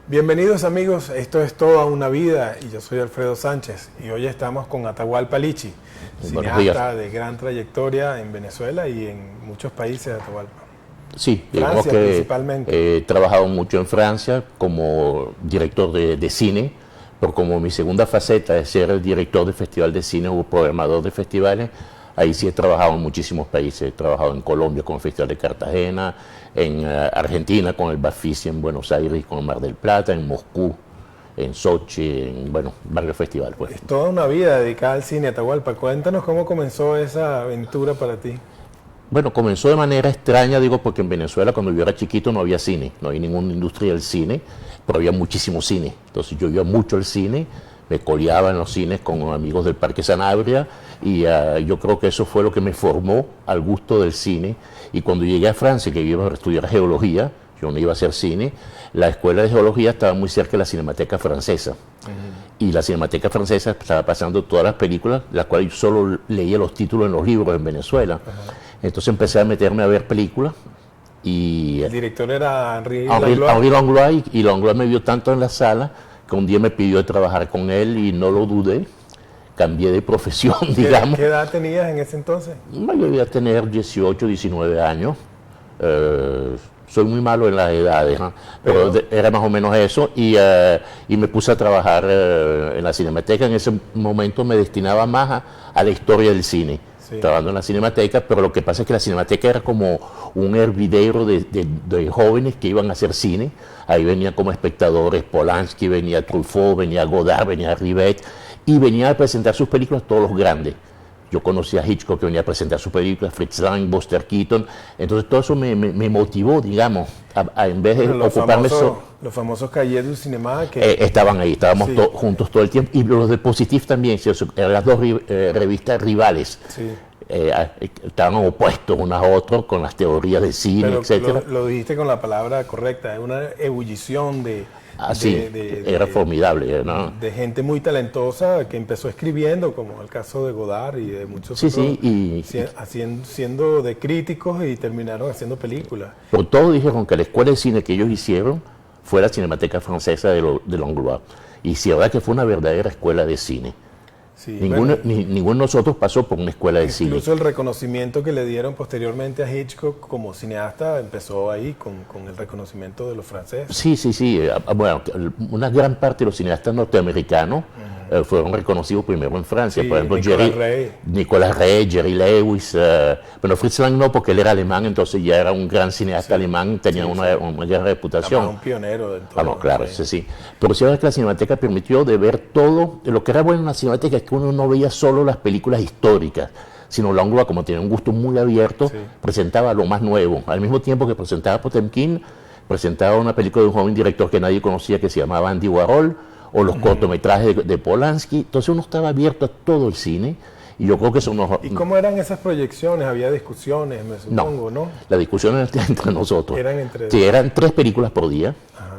Bienvenidos amigos, esto es Toda una Vida y yo soy Alfredo Sánchez y hoy estamos con Atahualpa Lichi, cineasta de gran trayectoria en Venezuela y en muchos países de Atahualpa. Sí, digamos Francia que principalmente. he trabajado mucho en Francia como director de cine, pero como mi segunda faceta es ser el director de festival de cine o programador de festivales, ahí sí he trabajado en muchísimos países. He trabajado en Colombia con el Festival de Cartagena, en Argentina con el Bafisi, en Buenos Aires con el Mar del Plata, en Moscú, en Sochi, en varios festivales. Pues. Es toda una vida dedicada al cine, Atahualpa. Cuéntanos cómo comenzó esa aventura para ti. Bueno, comenzó de manera extraña, digo, porque en Venezuela cuando yo era chiquito no había cine, no había ninguna industria del cine, pero había muchísimo cine. Entonces yo iba mucho al cine, me coleaba en los cines con amigos del Parque Sanabria y yo creo que eso fue lo que me formó al gusto del cine. Y cuando llegué a Francia, que iba a estudiar geología, yo no iba a hacer cine, la escuela de geología estaba muy cerca de la Cinemateca Francesa. Y la Cinemateca Francesa estaba pasando todas las películas, las cuales yo solo leía los títulos en los libros en Venezuela. Entonces empecé a meterme a ver películas y El director era Henri Henri Langlois, y Langlois me vio tanto en la sala que un día me pidió de trabajar con él y no lo dudé. Cambié de profesión, digamos. ¿Qué edad tenías en ese entonces? Yo debía tener 18, 19 años. Soy muy malo en las edades, ¿no? Pero era más o menos eso. Y me puse a trabajar en la Cinemateca. En ese momento me destinaba más a la historia del cine. Sí. Trabajando en la Cinemateca, pero lo que pasa es que la Cinemateca era como un hervidero de jóvenes que iban a hacer cine. Ahí venía como espectadores Polanski, venía Truffaut, venía Godard, venía Rivette, y venía a presentar sus películas todos los grandes. Yo conocía a Hitchcock, que venía a presentar sus películas, Fritz Lang, Buster Keaton. Entonces todo eso me motivó, digamos, en vez de ocuparme... Los famosos Cahiers du Cinéma que... estaban ahí, estábamos juntos todo el tiempo. Y los de Positif también, eran las dos revistas rivales. Sí. Estaban opuestos unas a otras con las teorías de cine, etcétera. Lo dijiste con la palabra correcta, es una ebullición de... era formidable, ¿no? De gente muy talentosa que empezó escribiendo, como el caso de Godard y de muchos otros, siendo de críticos y terminaron haciendo películas. Pero todos dijeron que la escuela de cine que ellos hicieron fue la Cinemateca Francesa de Langlois. Y sí, la verdad que fue una verdadera escuela de cine. Sí, ninguno de nosotros pasó por una escuela de cine. Incluso el reconocimiento que le dieron posteriormente a Hitchcock como cineasta empezó ahí con el reconocimiento de los franceses. Sí. Bueno, una gran parte de los cineastas norteamericanos fueron reconocidos primero en Francia. Sí, por ejemplo, Nicolas Rey, Jerry Lewis. Bueno, Fritz Lang no, porque él era alemán, entonces ya era un gran cineasta alemán, tenía una gran reputación. Además, un pionero de todo. No, claro, sí. Pero sí, que la Cinemateca permitió de ver todo. Lo que era bueno en la Cinemateca es que uno no veía solo las películas históricas, sino Langlois, como tenía un gusto muy abierto, presentaba lo más nuevo. Al mismo tiempo que presentaba Potemkin, presentaba una película de un joven director que nadie conocía que se llamaba Andy Warhol, o los cortometrajes de Polanski. Entonces uno estaba abierto a todo el cine. Y yo creo que eso nos... ¿Y cómo eran esas proyecciones? ¿Había discusiones, me supongo, no? La discusión era entre nosotros. Eran entre... Sí, eran 3 películas por día. Ajá.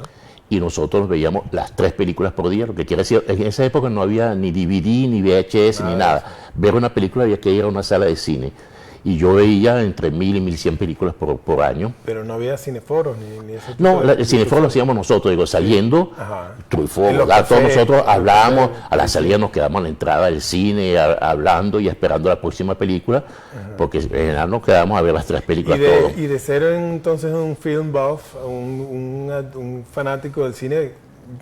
Y nosotros veíamos las 3 películas por día, lo que quiere decir, en esa época no había ni DVD, ni VHS, ni nada. Ver una película había que ir a una sala de cine. Y yo veía entre 1000 y 1100 películas por año. Pero no había cineforos ni ese tipo No, el cineforo lo hacíamos nosotros, digo, saliendo, Truffaut, todos nosotros hablábamos, a la salida nos quedamos a la entrada del cine hablando y esperando la próxima película, porque en general nos quedamos a ver las 3 películas todos. Y de ser entonces un film buff, un fanático del cine,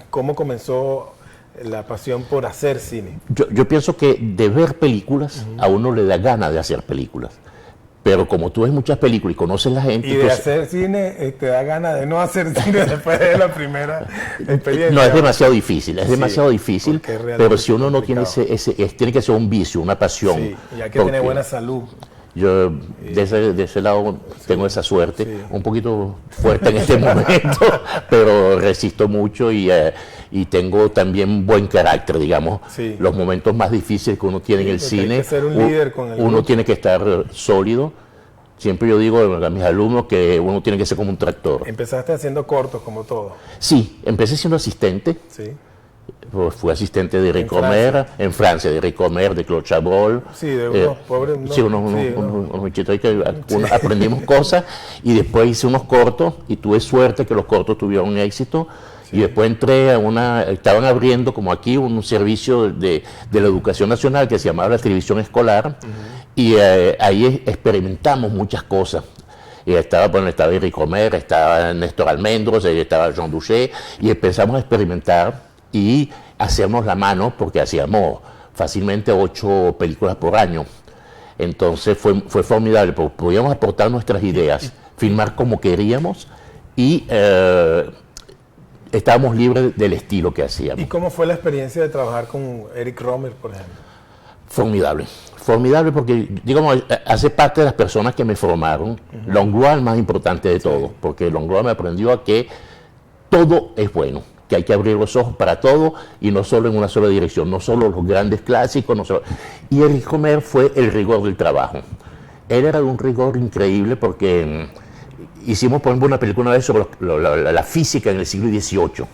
¿cómo comenzó la pasión por hacer cine? Yo pienso que de ver películas a uno le da ganas de hacer películas. Pero como tú ves muchas películas y conoces la gente... Y de hacer cine, te da ganas de no hacer cine después de la primera experiencia. No, es demasiado difícil, demasiado difícil, pero si uno no tiene tiene que ser un vicio, una pasión. Sí, y hay que tener buena salud. Yo de ese lado tengo esa suerte, un poquito fuerte en este momento, pero resisto mucho y tengo también buen carácter, digamos. Sí. Los momentos más difíciles que uno tiene en el cine, hay que ser un líder con el uno tiene que estar sólido. Siempre yo digo a mis alumnos que uno tiene que ser como un tractor. ¿Empezaste haciendo cortos como todo? Sí, empecé siendo asistente. Sí. Fui asistente de Eric Romer en Francia, de Eric Romer, de Claude Chabrol. Sí, de unos pobres... Sí, unos muchachitos ahí que aprendimos cosas y después hice unos cortos y tuve suerte que los cortos tuvieron éxito Y después entré a estaban abriendo como aquí un servicio de la educación nacional que se llamaba la televisión escolar, y ahí experimentamos muchas cosas. Y estaba Eric Romer, estaba Néstor Almendros, estaba Jean Duché, y empezamos a experimentar y hacernos la mano, porque hacíamos fácilmente 8 películas por año. Entonces fue formidable, porque podíamos aportar nuestras ideas, filmar como queríamos, y estábamos libres del estilo que hacíamos. ¿Y cómo fue la experiencia de trabajar con Eric Romer, por ejemplo? Formidable. Formidable porque, digamos, hace parte de las personas que me formaron. Langlois, el más importante de todo, porque Langlois me aprendió a que todo es bueno, que hay que abrir los ojos para todo y no solo en una sola dirección, no solo los grandes clásicos, no solo. Y Eric Romer fue el rigor del trabajo. Él era de un rigor increíble porque hicimos, por ejemplo, una película una vez sobre la física en el siglo XVIII.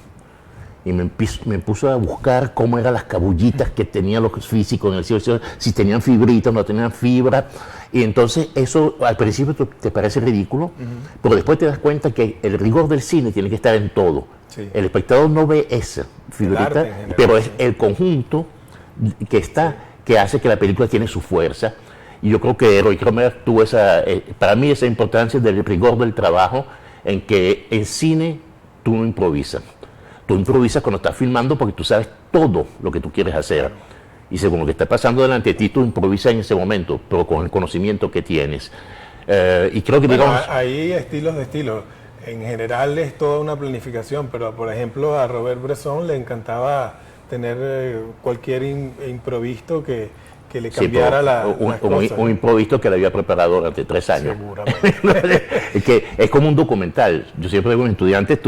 Y me puso a buscar cómo eran las cabullitas que tenían los físicos en el siglo XVIII, si tenían fibritas o no tenían fibra. Y entonces eso al principio te parece ridículo, pero después te das cuenta que el rigor del cine tiene que estar en todo. Sí. El espectador no ve esa fibrita, pero es el conjunto que hace que la película tiene su fuerza. Y yo creo que Eric Romer tuvo para mí esa importancia del rigor del trabajo, en que en cine tú no improvisas. Tú improvisas cuando estás filmando porque tú sabes todo lo que tú quieres hacer. Y según lo que está pasando delante de ti, tú improvisas en ese momento, pero con el conocimiento que tienes. Y creo que, digamos... Hay estilos de estilos. En general es toda una planificación, pero por ejemplo a Robert Bresson le encantaba tener cualquier improviso que le cambiara un improviso que le había preparado durante 3 años. Seguramente. Es como un documental. Yo siempre digo a mis estudiantes,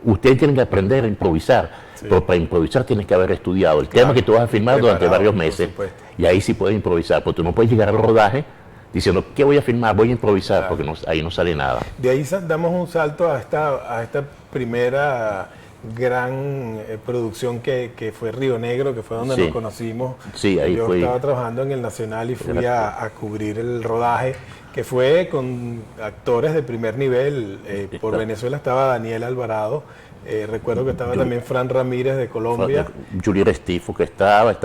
ustedes tienen que aprender a improvisar, pero para improvisar tienes que haber estudiado el tema que tú vas a filmar durante varios meses, y ahí sí puedes improvisar, porque tú no puedes llegar al rodaje diciendo, ¿qué voy a filmar? Voy a improvisar, porque ahí no sale nada. De ahí damos un salto a esta primera gran producción que fue Río Negro, que fue donde nos conocimos. Sí, ahí yo estaba trabajando en el Nacional y fui a cubrir el rodaje, que fue con actores de primer nivel. Por Venezuela estaba Daniel Alvarado, recuerdo que estaba también Fran Ramírez de Colombia. Julie Restifo que estaba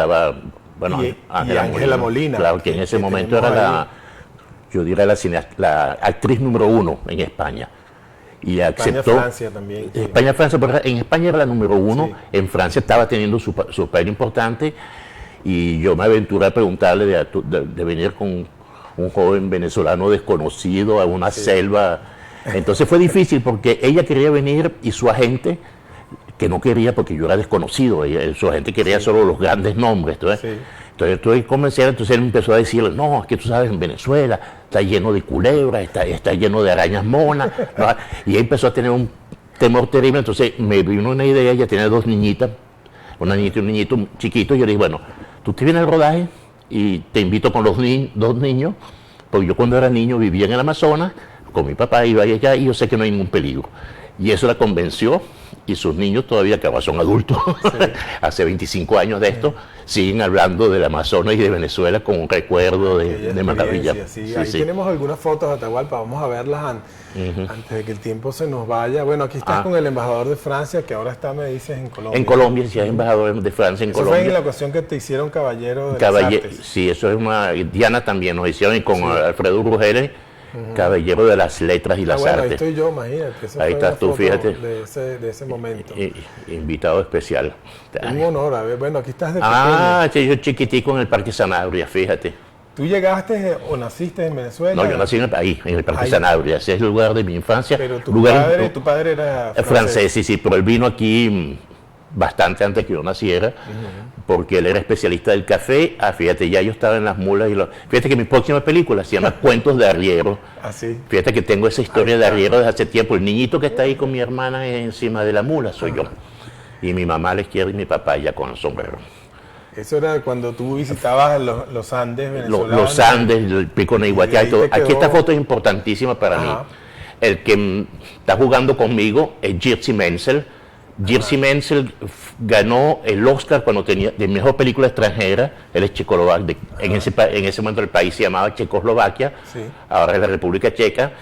bueno, y Ángela Molina. Claro, que en ese momento era yo diría la actriz número 1 en España. Y aceptó. España-Francia también. Sí. España-Francia, en España era la número 1, en Francia estaba teniendo su papel importante, y yo me aventuré a preguntarle de venir con un joven venezolano desconocido a una selva. Entonces fue difícil porque ella quería venir y su agente, que no quería porque yo era desconocido, su agente quería solo los grandes nombres. Entonces estoy convencido, entonces él me empezó a decirle, no, es que tú sabes, en Venezuela está lleno de culebras, está lleno de arañas monas, ¿no? Y él empezó a tener un temor terrible. Entonces me vino una idea, ella tiene 2 niñitas, una niñita y un niñito chiquito, y yo le dije, bueno, tú te vienes al rodaje y te invito con los 2 niños, porque yo cuando era niño vivía en el Amazonas, con mi papá iba allá y yo sé que no hay ningún peligro. Y eso la convenció, y sus niños todavía, que ahora son adultos, hace 25 años de esto, siguen hablando del Amazonas y de Venezuela con un recuerdo de maravilla. Ahí tenemos algunas fotos de Atahualpa, vamos a verlas antes de que el tiempo se nos vaya. Bueno, aquí estás con el embajador de Francia, que ahora está, me dices, en Colombia. En Colombia, sí, es embajador de Francia en Colombia. Eso fue en la ocasión que te hicieron caballero de las artes. Sí, eso es Diana también nos hicieron, y con Alfredo Brujeles, caballero de las letras y las artes. Ahí estoy yo, imagínate. Ahí estás tú, fíjate. De ese momento. Invitado especial. Un honor, a ver, bueno, aquí estás de pequeño. Sí, yo chiquitico en el Parque Sanabria, fíjate. ¿Tú llegaste o naciste en Venezuela? No, yo nací en el Parque Sanabria, ese es el lugar de mi infancia. Pero tu padre era francés. Sí, pero él vino aquí bastante antes que yo naciera, porque él era especialista del café. Fíjate, ya yo estaba en las mulas. Fíjate que mi próxima película se llama Cuentos de Arriero. Fíjate que tengo esa historia de arriero desde hace tiempo. El niñito que está ahí con mi hermana encima de la mula soy yo. Y mi mamá a la izquierda y mi papá ya con el sombrero. Eso era cuando tú visitabas los Andes venezolanos. Los Andes, el Pico Neiguatiá y todo. Aquí esta foto es importantísima para mí. El que está jugando conmigo es Jerzy Menzel. Jerzy Menzel ganó el Oscar cuando tenía de mejor película extranjera. Él es checoslovaco. En ese momento el país se llamaba Checoslovaquia, ahora es la República Checa.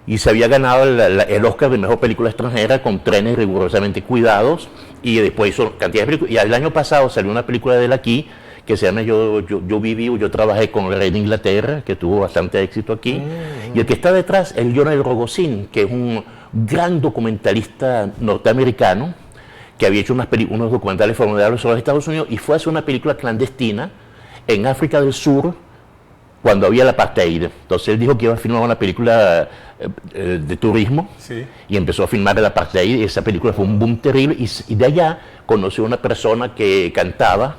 y se había ganado el Oscar de Mejor Película Extranjera con Trenes Rigurosamente Cuidados, y después hizo cantidad de películas. Y el año pasado salió una película de él aquí que se llama Yo viví, yo trabajé con el rey de Inglaterra, que tuvo bastante éxito aquí. Y el que está detrás es Lionel Rogozin, que es un gran documentalista norteamericano que había hecho unos documentales formidables sobre los Estados Unidos y fue a hacer una película clandestina en África del Sur cuando había el apartheid. Entonces él dijo que iba a filmar una película de turismo, Sí. y empezó a filmar el apartheid, y esa película fue un boom terrible, y de allá conoció a una persona que cantaba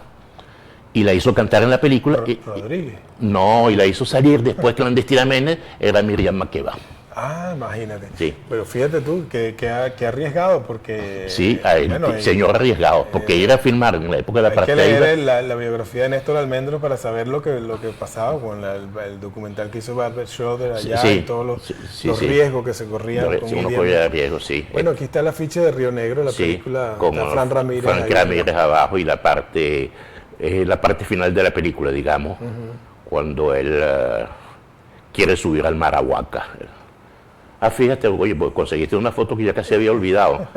y la hizo cantar en la película. Rodríguez. No, y la hizo salir después clandestinamente, era Miriam Makeba. Ah, imagínate. Sí. Pero fíjate tú, que arriesgado, porque... Sí, bueno, señor arriesgado, porque ir a filmar en la época de la hay que apartheid. leer la biografía de Néstor Almendro para saber lo que pasaba con el documental que hizo Barbet Schroeder allá, Sí, y todos los sí. riesgos que se corrían. Si uno corría riesgo, sí. Bueno, aquí está el afiche de Río Negro, la película, con está Fran Ramírez. Frank ahí, Ramírez abajo, y la parte final de la película, digamos, cuando él quiere subir al Marahuaca. Ah, fíjate, oye, pues conseguiste una foto que ya casi había olvidado.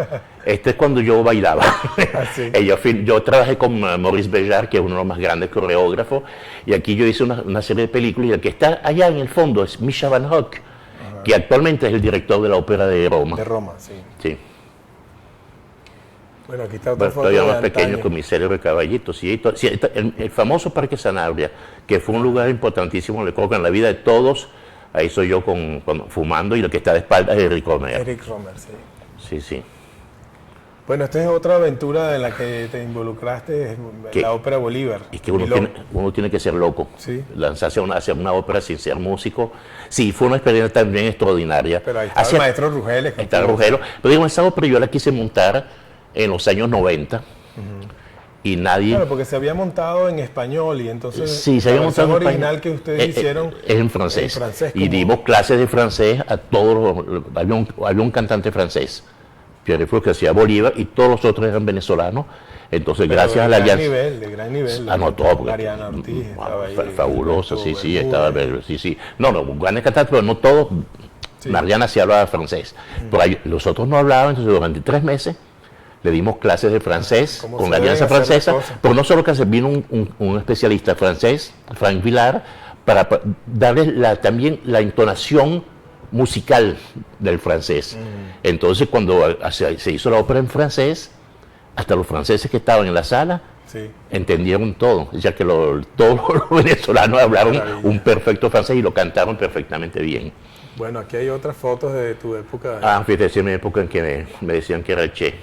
Este es cuando yo bailaba. sí. Yo trabajé con Maurice Béjart, que es uno de los más grandes coreógrafos, y aquí yo hice una serie de películas, y el que está allá en el fondo es Misha Van Hock, que actualmente es el director de la ópera de Roma. De Roma, sí. Sí. Bueno, aquí está otra foto Todavía de más antaño. pequeño, con mi cerebro de caballito. Sí, el famoso Parque Sanabria, que fue un lugar importantísimo, le colocan en la vida de todos. Ahí soy yo fumando, y lo que está de espaldas es Eric Romer. Eric Romer, sí. Sí, sí. Bueno, esta es otra aventura en la que te involucraste, ¿Qué? la ópera Bolívar. Es que uno tiene que ser loco. Sí. Lanzarse a hacer una ópera sin ser músico. Sí, fue una experiencia también extraordinaria. Pero ahí está el maestro Rugeles. Está el Rugelo. Pero digo, esa ópera yo la quise montar en los años 90. Y nadie... Claro, porque se había montado en español, y entonces Sí, se había la montado versión en original español. que ustedes hicieron Es en francés. Y como- dimos clases de francés a todos. Había un cantante francés, Pierre Fou, que hacía Bolívar, y todos los otros eran venezolanos. Entonces, pero gracias a la alianza... de gran nivel. Anotó, porque Mariana Ortiz estaba ahí. fabuloso, sí, Roberto sí, Bermúdez. estaba, sí, sí. No, grandes cantantes, pero no todos. Sí. Mariana sí hablaba francés, pero los otros no hablaban. Entonces durante 3 meses le dimos clases de francés ¿Cómo con se la deben Alianza hacer las Francesa, cosas? pero no solo que vino un especialista francés, Frank Villar, para darle también la entonación musical del francés. Entonces cuando se hizo la ópera en francés, hasta los franceses que estaban en la sala Sí. entendieron todo, ya que todos los venezolanos hablaron Maravilla. un perfecto francés y lo cantaron perfectamente bien. Bueno, aquí hay otras fotos de tu época. Fíjate, esa es mi época en que me decían que era el Che.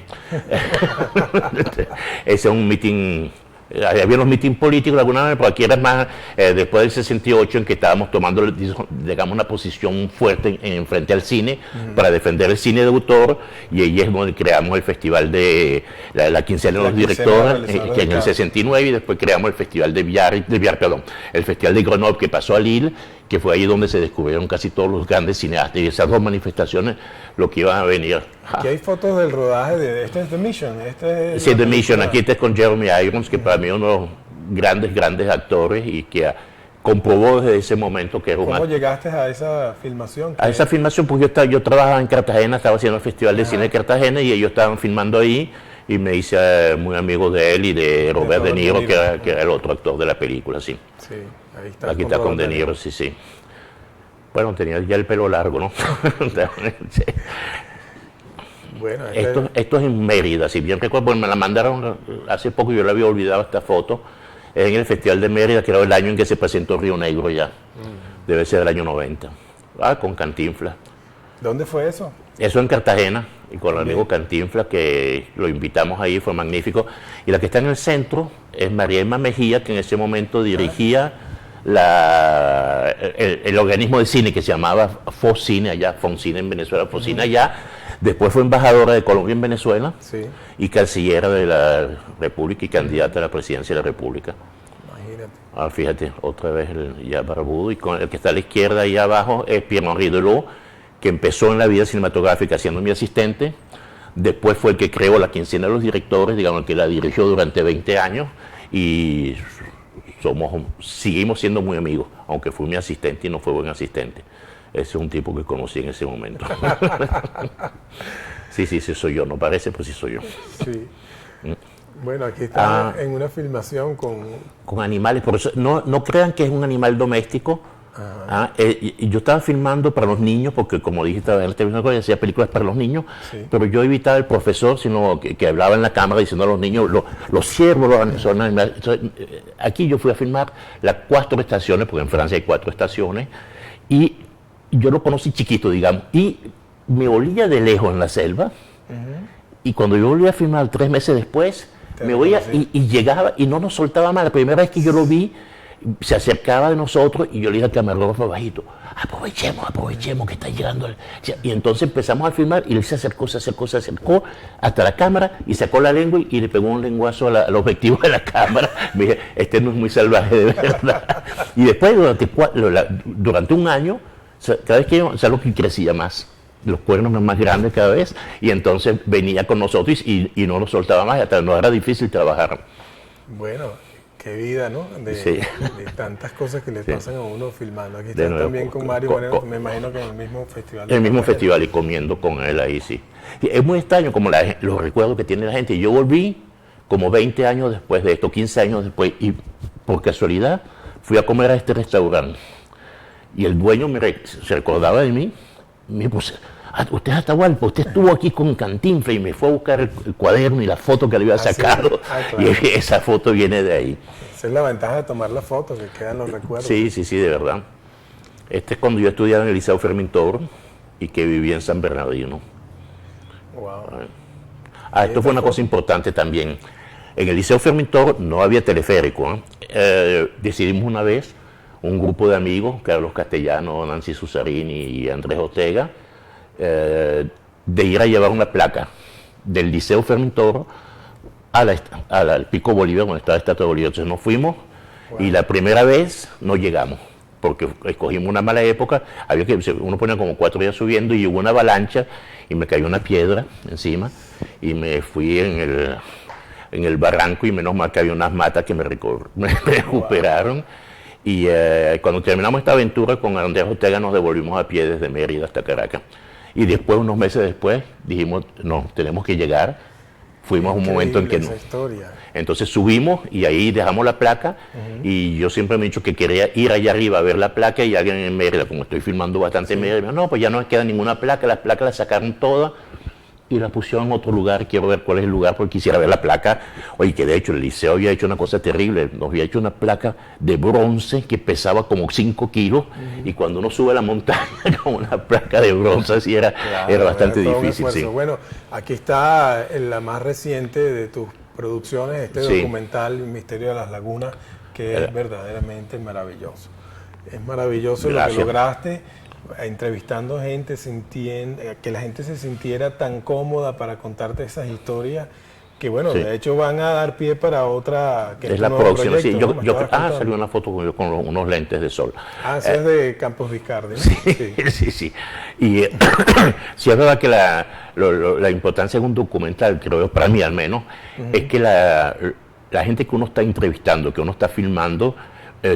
Ese es un mitin. Había unos mítines políticos de alguna manera, pero aquí era más después del 68, en que estábamos tomando, digamos, una posición fuerte en frente al cine para defender el cine de autor, y ahí es donde creamos el festival de la quincena de los directores, que en el 69, y después creamos el festival el festival de Grenoble, que pasó a Lille, que fue ahí donde se descubrieron casi todos los grandes cineastas, y esas 2 manifestaciones lo que iban a venir. Aquí hay fotos del rodaje de este es The Mission. Sí, The Mission, aquí está con Jeremy Irons, que para mí es uno de los grandes actores, y que comprobó desde ese momento que era un ¿Cómo actor. llegaste a esa filmación? A esa filmación, pues yo trabajaba en Cartagena, estaba haciendo el Festival de Cine de Cartagena, y ellos estaban filmando ahí, y me hice muy amigo de él y de Robert De Niro, que era el otro actor de la película, sí. Sí, ahí está. Aquí está con De Niro, sí, sí. Bueno, tenía ya el pelo largo, ¿no? Sí. Bueno, Esto es en Mérida, si bien recuerdo, me la mandaron hace poco, yo le había olvidado esta foto, es en el Festival de Mérida, que era el año en que se presentó Río Negro ya, debe ser el año 90, con Cantinflas. ¿Dónde fue eso? Eso en Cartagena, y con el amigo Cantinflas, que lo invitamos ahí, fue magnífico. Y la que está en el centro es María Emma Mejía, que en ese momento dirigía el organismo de cine que se llamaba FOCINE allá, FONCINE en Venezuela, FOCINE allá. Después fue embajadora de Colombia en Venezuela, Sí. y canciller de la República y candidata a la presidencia de la República. Imagínate. Fíjate, otra vez ya barbudo, y con el que está a la izquierda ahí abajo es Pierre-Henri Delot, que empezó en la vida cinematográfica siendo mi asistente. Después fue el que creó la quincena de los directores, digamos, que la dirigió durante 20 años, y seguimos siendo muy amigos, aunque fue mi asistente y no fue buen asistente. ese es un tipo que conocí en ese momento. Sí, soy yo. No parece, pues sí soy yo. Sí. Bueno, aquí está en una filmación con animales. Por eso, no crean que es un animal doméstico. Yo estaba filmando para los niños, porque como dijiste en la televisión, hacía películas para los niños, sí. Pero yo evitaba el profesor, sino que hablaba en la cámara diciendo a los niños, los ciervos son animales. Entonces, aquí yo fui a filmar las 4 estaciones, porque en Francia hay 4 estaciones, y yo lo conocí chiquito, digamos, y me olía de lejos en la selva, y cuando yo volví a filmar 3 meses después, me oía y llegaba y no nos soltaba más. La primera vez que yo lo vi, se acercaba de nosotros y yo le dije al camarógrafo bajito, aprovechemos que está llegando. Y entonces empezamos a filmar y él se acercó hasta la cámara y sacó la lengua y le pegó un lenguazo al objetivo de la cámara. Me dije, este no es muy salvaje de verdad. Y después, durante un año, cada vez que yo, lo que crecía más, los cuernos más grandes cada vez, y entonces venía con nosotros y no nos soltaba más, hasta no era difícil trabajar. Bueno, qué vida, ¿no? De tantas cosas que le pasan a uno filmando. Aquí está también con Mario Moreno, me imagino que en el mismo festival. En el mismo festival y comiendo con él ahí, sí. Es muy extraño como los recuerdos que tiene la gente. Yo volví como 20 años después de esto, 15 años después, y por casualidad fui a comer a este restaurante. Y el dueño se recordaba de mí. Me dijo, usted es Atahualpa, usted estuvo aquí con Cantinflas, y me fue a buscar el cuaderno y la foto que le había sacado. Claro. Y esa foto viene de ahí. Esa es la ventaja de tomar la foto, que quedan los recuerdos. Sí, de verdad. Este es cuando yo estudiaba en el Liceo Fermín Toro y que vivía en San Bernardino. Wow. Esto fue una cosa importante también. En el Liceo Fermín Toro no había teleférico. Decidimos una vez, un grupo de amigos, Carlos Castellano, Nancy Susarini y Andrés Ortega, de ir a llevar una placa del Liceo Fermín Toro al Pico Bolívar, donde estaba la Estatua de Bolívar. Entonces nos fuimos, y la primera vez no llegamos, porque escogimos una mala época. Uno ponía como 4 días subiendo y hubo una avalancha y me cayó una piedra encima y me fui en el barranco, y menos mal que había unas matas que me recuperaron. Y cuando terminamos esta aventura con Andrés Ortega, nos devolvimos a pie desde Mérida hasta Caracas. Y después, unos meses después, dijimos, no, tenemos que llegar. Fuimos a un momento en que no. Entonces subimos y ahí dejamos la placa. Y yo siempre me he dicho que quería ir allá arriba a ver la placa, y alguien en Mérida, como estoy filmando bastante en Mérida, me dijo, no, pues ya no queda ninguna placa, las placas las sacaron todas y la pusieron en otro lugar. Quiero ver cuál es el lugar porque quisiera ver la placa. Oye, que de hecho el liceo había hecho una cosa terrible, nos había hecho una placa de bronce que pesaba como 5 kilos, y cuando uno sube a la montaña con una placa de bronce así era bastante difícil. Sí. Bueno, aquí está la más reciente de tus producciones, documental Misterio de las Lagunas, que es verdaderamente maravilloso. Es maravilloso. Gracias. Lo que lograste, entrevistando gente, que la gente se sintiera tan cómoda para contarte esas historias, que bueno, de hecho van a dar pie para otra. Que es la próxima, proyecto, sí. Salió una foto con unos lentes de sol. Esa es de Campos Viscardi, ¿no? Sí. Y sí es verdad que la importancia de un documental, creo para mí al menos, es que la gente que uno está entrevistando, que uno está filmando,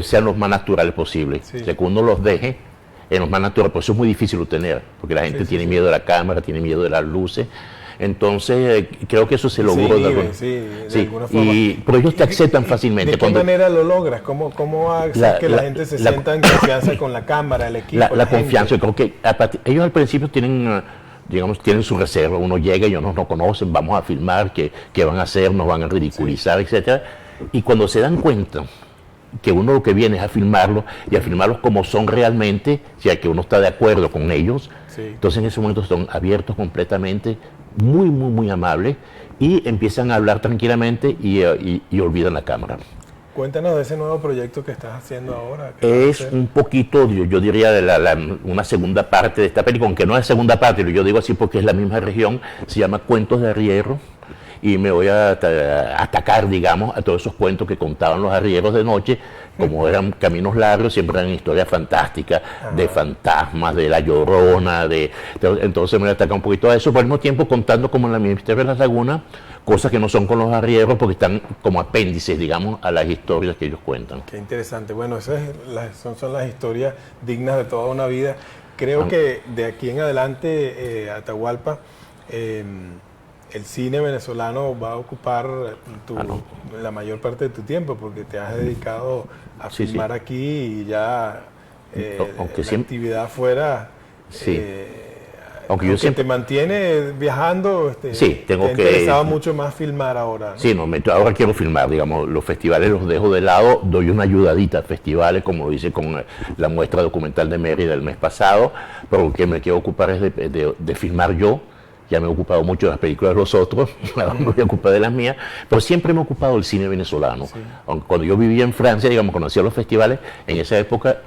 sean los más naturales posibles. O sea, que uno los deje en los más naturales, por eso es muy difícil obtener, porque la gente tiene miedo de la cámara, tiene miedo de las luces. Entonces, creo que eso se logró de alguna forma. Pero ellos te aceptan fácilmente. ¿De qué manera lo logras? ¿Cómo haces que la gente se sienta en confianza con la cámara, el equipo? La confianza, creo que ellos al principio tienen su reserva. Uno llega y ellos no conocen, vamos a filmar, qué van a hacer, nos van a ridiculizar, etcétera. Y cuando se dan cuenta que uno lo que viene es a filmarlos, y a filmarlos como son realmente, o sea, que uno está de acuerdo con ellos, entonces en ese momento son abiertos completamente, muy, muy, muy amables, y empiezan a hablar tranquilamente y olvidan la cámara. Cuéntanos de ese nuevo proyecto que estás haciendo ahora. Es un poquito, yo diría, de una segunda parte de esta película, aunque no es segunda parte, yo digo así porque es la misma región, se llama Cuentos de Arriero, y me voy a atacar, digamos, a todos esos cuentos que contaban los arrieros de noche. Como eran caminos largos, siempre eran historias fantásticas, de fantasmas, de la Llorona, entonces me voy a atacar un poquito a eso, pero al mismo tiempo contando como en la Misterio de las Lagunas, cosas que no son con los arrieros, porque están como apéndices, digamos, a las historias que ellos cuentan. Qué interesante. Bueno, esas son las historias dignas de toda una vida. creo que de aquí en adelante, Atahualpa, el cine venezolano va a ocupar la mayor parte de tu tiempo, porque te has dedicado a filmar aquí y ya aunque la actividad afuera. Aunque yo siempre te mantiene viajando, sí, tengo te interesaba mucho más filmar ahora, ¿no? Sí, ahora quiero filmar, digamos, los festivales los dejo de lado, doy una ayudadita a festivales, como lo hice con la muestra documental de Mérida el mes pasado, pero lo que me quiero ocupar es de filmar yo. Ya me he ocupado mucho de las películas de los otros, ahora me voy a ocupar de las mías, pero siempre me he ocupado del cine venezolano. Sí. Cuando yo vivía en Francia, digamos, conocía los festivales, en esa época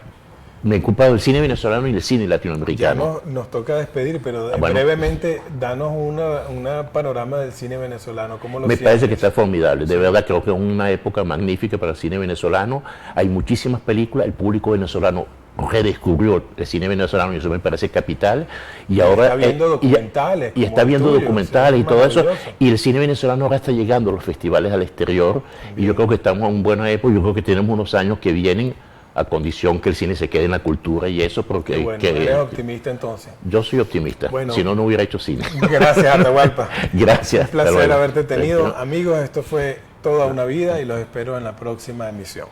me he ocupado del cine venezolano y del cine latinoamericano. Ya nos toca despedir, pero brevemente, danos una panorama del cine venezolano. ¿Cómo lo Me sientes? parece que está formidable. De verdad, creo que es una época magnífica para el cine venezolano. Hay muchísimas películas, el público venezolano redescubrió el cine venezolano y eso me parece capital. Y ahora está viendo documentales. Y está viendo documentales y todo eso. Y el cine venezolano ahora está llegando a los festivales al exterior. Bien. Y yo creo que estamos en una buena época. Yo creo que tenemos unos años que vienen a condición que el cine se quede en la cultura y eso, porque... Bueno, ¿eres optimista entonces? Yo soy optimista, bueno, si no, no hubiera hecho cine. Gracias, Atahualpa. Gracias. Un placer haberte tenido. Amigos, esto fue Toda una Vida y los espero en la próxima emisión.